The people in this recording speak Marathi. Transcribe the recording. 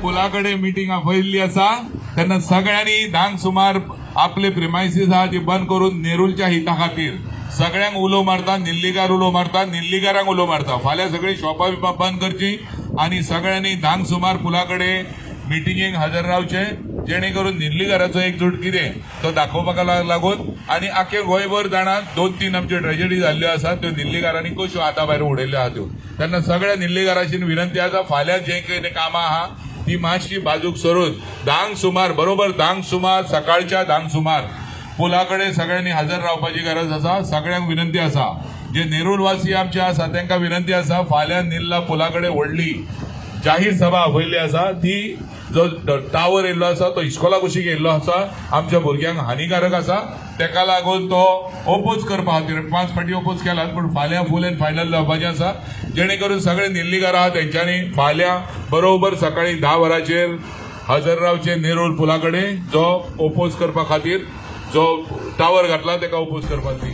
पुलाकडे मिटिंग आपयल्ली आसा तेन्ना सगळ्यांनी धांक सुमार आपले प्रिमायसीस आहा ती बंद करून नेरूलच्या हिता खातीर सगळ्यांक उलो मारता, निल्लीगार उलो मारता, निल्लीगारांक उलो मारता. फाल्यां सगळी शॉपां बिपां बंद करची आनी सगळ्यांनी धांक सुमार पुलाकडे मिटिंगेक हजर रावचे जेणे करून निल्लीगाराचो एकजूट कितें तो दाखोवपाक लागून आनी आख्खे गोंयभर जाणां 2-3 आमच्यो ट्रेजेडी जाल्ल्यो आसात त्यो निल्लीगारांनी कश्यो आतां भायर उडयल्ल्यो आहा त्यो. तेन्ना सगळ्या निल्लीगारांची विनंती आसा फाल्यां जे कितें कामां आहा ती मातशी बाजूक सरून धांक सुमार बरोबर धांक सुमार सकाळच्या धांक सुमार पुलाकडे सगळ्यांनी हजर रावपाची गरज आसा. सगळ्यांक विनंती आसा जे नेरूलवासी आमचे आसा तांकां विनंती आसा फाल्यां निल्ला पुलाकडे व्हडली जाहीर सभा आपयल्ली आसा. ती जो टावर येयल्लो आसा तो इस्कॉला कुशीक येयल्लो आसा आमच्या भुरग्यांक हानिकारक आसा तेका लागून तो ओपोज करपा खातीर 5 फावटी ओपोज केलात पूण फाल्यां फुल एंड फायनल जावपाचें आसा जेणे करून सगळे निल्लीगार आहा तेंच्यांनी फाल्यां बरोबर सकाळी 10 वरांचेर हजर रावचे नेरूल पुलाकडे जो ओपोज करपा खातीर जो टावर घातला तेका ओपोज करपाची